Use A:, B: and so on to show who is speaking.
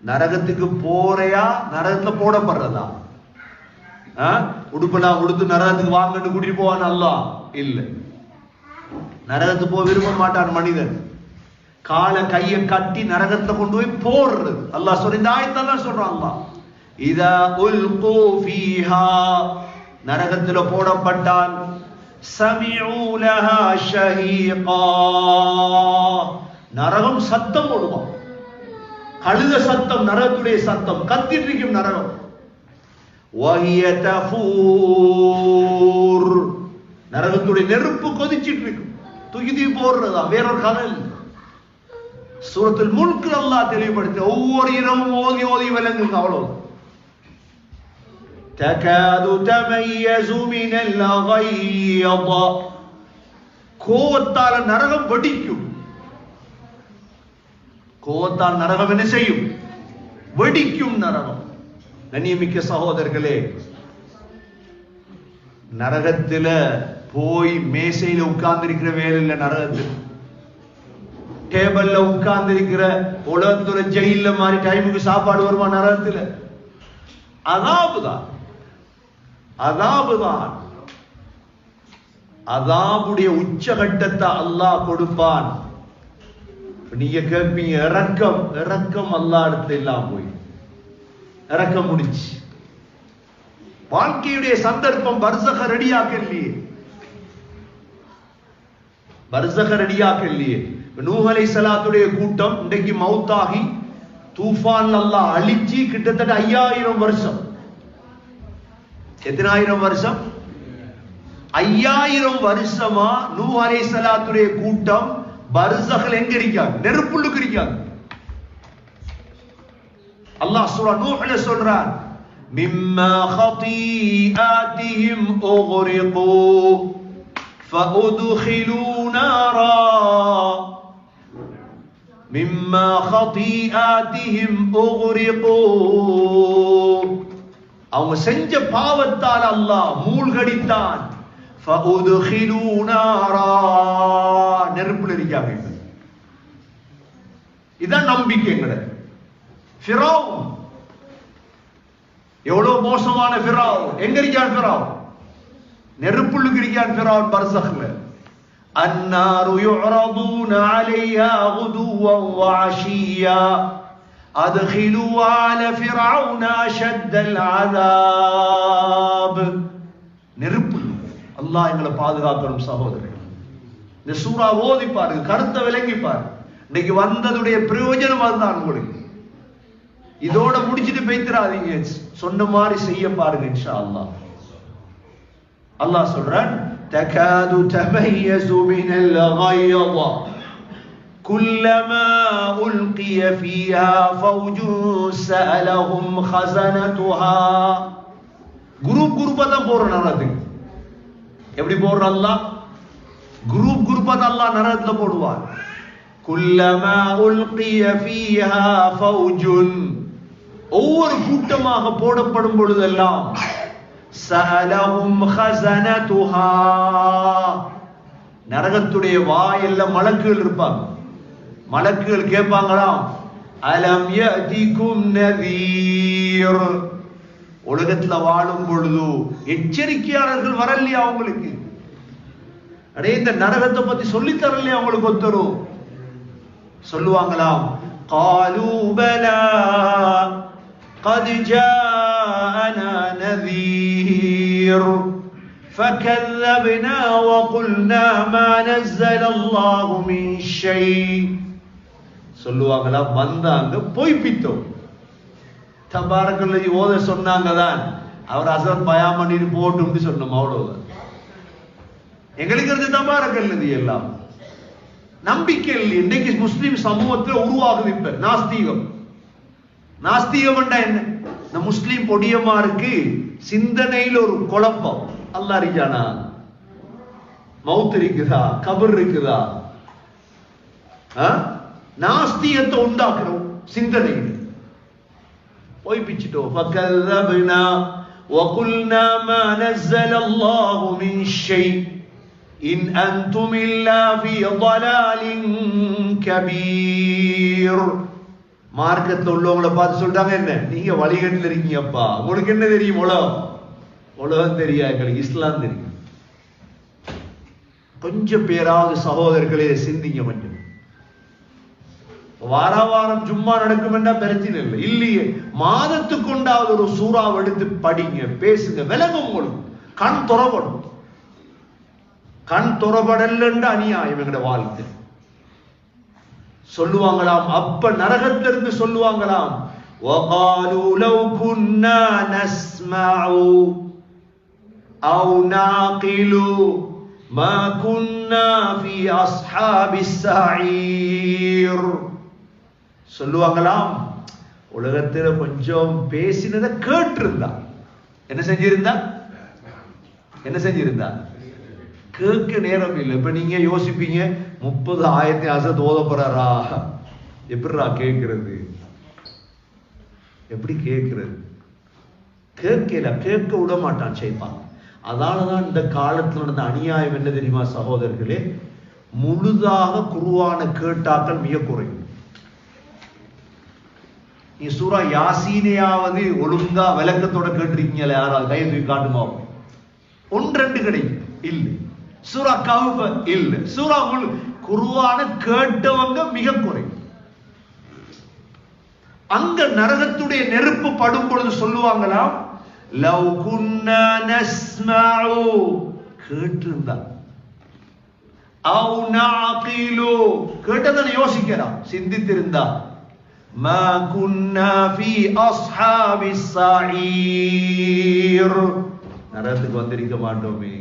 A: நரகத்துக்கு போறையா நரகத்துல போடப்படுறதா? உடுப்பெல்லாம் உடுத்து நரகத்துக்கு வாங்கன்னு கூட்டிட்டு போவான் அல்லாஹ் இல்ல. நரகத்துக்கு போக விரும்ப மாட்டான் மனிதன். காலை கையை கட்டி நரகத்தை கொண்டு போய் போடுறது அல்லாஹ் சொல்ற இந்த ஆயத்தெல்லாம் சொல்றான் அல்லாஹ். இதா உல்கு ஃபீஹா, நரகத்துல போடப்பட்டால் சமிஉ லஹா ஷஹீகா, நரகம் சத்தம் போடுவான். அழுத சத்தம், நரகத்துடைய சத்தம், கத்திட்டு இருக்கும் நரகம். வஹிய தஃபூர், நரகத்துடைய நெருப்பு கொதிச்சிட்டு இருக்கும். தூக்கி போடுறதா வேறொரு கதை. சூரத்துல் முல்க் அல்லாஹ் தெளிவுபடுத்த ஒவ்வொரு இரவும் ஓதி ஓதி விளங்குங்க. அவ்வளவு தகாது தமையஸு மினல் கய்யத, கோவத்தால நரகம் வெடிக்கும். கோவத்தால் நரகம் என்ன செய்யும்? வெடிக்கும் நரகம். கண்ணியமிக்க சகோதரர்களே, நரகத்துல போய் மேசையில உட்கார்ந்து இருக்கிற வேலை இல்ல. நரகத்தில் டேபிள்ல உட்கார்ந்து இருக்கிற உலகத்துல ஜெயில மாதிரி டைமுக்கு சாப்பாடு வருமா? நரகத்துல அதாபுதான், அதாபுதான். அதாபுடைய உச்சகட்டத்தை அல்லாஹ் கொடுப்பான். நீங்க கேட்பீங்க இறக்கம், இறக்கம் அல்லாஹ் இடத்துல இல்லாம போய் இறக்கம் முடிச்சு. வாழ்க்கையுடைய சந்தர்ப்பம் பர்சக ரெடியாக இல்லையே, பர்சக ரெடியாக இல்லையே. நூஹ் அலைஹிஸ்ஸலாத்துடைய கூட்டம் இன்றைக்கு மௌத்தாகி தூஃபான் அல்லாஹ் அழிச்சி கிட்டத்தட்ட 5000 வருஷம். எத்தனாயிரம் வருஷம்? 5000 வருஷமா நூஹ் அலைஹிஸ்ஸலாத்துடைய கூட்டம் பர்சக்ல எங்க இருக்காங்க? நெருப்புள்ளுக்கு இருக்காங்க. அல்லாஹ் சூரா நூஹ்ல சொல்றான், மிம்மா خطيئاتهم اغرقوا فادخلوا نارا மிம்மா خطيئاتهم اغرقوا, அவங்க செஞ்ச பாவத்தால் அல்லாஹ் மூழ்கடித்தான். فادخلوا نارا, நெருப்புல இருக்காங்க. இதான் நம்பிக்கைங்கட. ஃபிரௌன் எவ்வளவு மோசமான ஃபிரௌன். எங்க இருக்கான் ஃபிரௌன்? நெருப்புள்ளுக்கு இருக்கான் ஃபிரௌன் பர்சக்ல. அன்னாரு யுஅரதுன அலைஹா குதுவன் வஅஷியா அத்கிலு ஆல ஃபிரௌன அஷத்தல் அஸாப். நெருப்பு. அல்லாஹ் எங்களை பாதுகாக்கணும் சகோதரர்கள். இந்த சூரா ஓதி பாருங்க, கருத்தை விளங்கி பாருங்க. இன்னைக்கு வந்ததுடைய பிரயோஜனம் அதுதான் உங்களுக்கு. இதோட முடிச்சிட்டு போய்த்திராதீங்க, சொன்ன மாதிரி செய்ய பாருங்க இன்ஷா அல்லாஹ். அல்லாஹ் சொல்றான், தகாது தமையஸு மினல் கய்யத குல்லமா உல்கிய ஃபீஹா ஃபௌஜுன் ஸஅலஹும் ஹஸனதுஹா. குரூப்பா தான் போறோம் நரகத்துக்கு. எப்படி போடுற அல்லாஹ்? குரூப்பா தான் அல்லாஹ் நரகத்துல போடுவார். குல்லமா உல்கிய ஃபீஹா ஃபௌஜுன், ஒவ்வொரு கூட்டமாக போடப்படும் பொழுதெல்லாம் ஸஅலஹும் ஹஸனதுஹா, நரகத்துடைய வாயில்ல மலக்குகள் இருப்பாங்க. மலக்குகள் கேட்பாங்களாம், அலம் யஅதிகும் நதீர், உலகத்துல வாழும் பொழுது எச்சரிக்கையாளர்கள் வரலையா அவங்களுக்கு? அடே இந்த நரகத்தை பத்தி சொல்லி தரலையா அவங்களுக்கு ஒருத்தரும்? சொல்லுவாங்களாம், காலூ பலா قد جاءنا نذير فكذبنا وقلنا ما نزل الله من شيء. சொல்லுவாங்களா, வந்தாங்க பொய்ப்பித்தோம். தபாரக்கல்லதி ஓத சொன்னாங்க தான், அவர் அசரத் பயான் பண்ணிட்டு போட்டும்னு சொன்னோம், அவ்வளவுதான். எங்களுக்கு இருந்து தபாரக்கல்லதி எல்லாம் நம்பிக்கை இல்லை. இன்னைக்கு முஸ்லிம் சமூகத்தில் உருவாகுது இப்ப நாஸ்தீகம். நாஸ்திகம் என்ன? இந்த முஸ்லிம் பொடியமாருக்கு சிந்தனையில் ஒரு குழப்பம். அல்லாஹ் இருக்கானா? மவுத் இருக்குதா? கபர் இருக்குதா? நாஸ்தியத்தை உண்டாக்குறோம் சிந்தனையில். போய் பிச்சிட்டோம். ஃபகல்லப்னா வகுல்னா மா நஸ்ஸலல்லாஹு மின் ஷை இன் அன்தும் இல்லா ஃபீ ضلالٍ கபீர். மார்க்கத்துல உள்ளவங்களை பார்த்து சொல்றாங்க, என்ன நீங்க வழிகட்டில் இருக்கீங்கப்பா, உங்களுக்கு என்ன தெரியும்? உலகம் தெரியாது, எங்களுக்கு இஸ்லாம் தெரியும். கொஞ்சம் பேராவது சகோதரர்களே சிந்திங்க. கொஞ்சம் வாரம் ஜும்மா நடக்கும் என்றா பிரச்சனை இல்லை, இல்லையே மாதத்துக்கு கொண்டாவது ஒரு சூறாவை எடுத்து படிங்க, பேசுங்க, விளங்கும். உங்களுக்கு கண் துறப்படும். கண் துறப்படல் அநியாயம் எங்கட வாழ்க்கை. சொல்லுவாங்களாம், அப்ப நரகத்திலிருந்து சொல்லுவாங்களாம், وَقَالُوا لَوْ كُنَّا نَسْمَعُ أَوْ نَعْقِلُ مَا كُنَّا فِي أَصْحَابِ السَّعِيرِ. சொல்லுவாங்களாம், உலகத்துல கொஞ்சம் பேசினதை கேட்டிருந்தா என்ன செஞ்சிருந்தா கேட்க நேரம் இல்லை. இப்ப நீங்க யோசிப்பீங்க, 30 ஆயத்தை அசத் ஓத போறாரா, எப்படிரா கேட்கிறது, எப்படி கேட்கிறது? கேட்க விட மாட்டான் சைத்தான். அதனாலதான் இந்த காலத்தில் நடந்த அநியாயம் என்ன தெரியுமா சகோதரர்களே? முழுதாக குர்ஆன கேட்டாக்கள் மிக குறையும். நீ சூரா யாசீனையாவது ஒழுங்கா விளக்கத்தோட கேட்டிருக்கீங்களா? யாராவது கை தூக்கி காட்டுமா? 1-2 கிடைக்கும், இல்லை. சூரா கஹ்ஃப் இல்லை. சூரா குர்ஆன கேட்டவங்க மிக குறை. அங்க நரகத்துடைய நெருப்பு படும் பொழுது சொல்லுவாங்களாம், லவ் குன்னா நஸ்மஉ, கேட்டிருந்தா, அவ் நஅகிலு, கேட்டதை யோசிக்கிறான், சிந்தித்திருந்தா, மா குன்னா ஃபீ அஸ்ஹாபிஸ் ஸஈர், நரகத்துக்கு வந்திருக்க மாட்டோமே.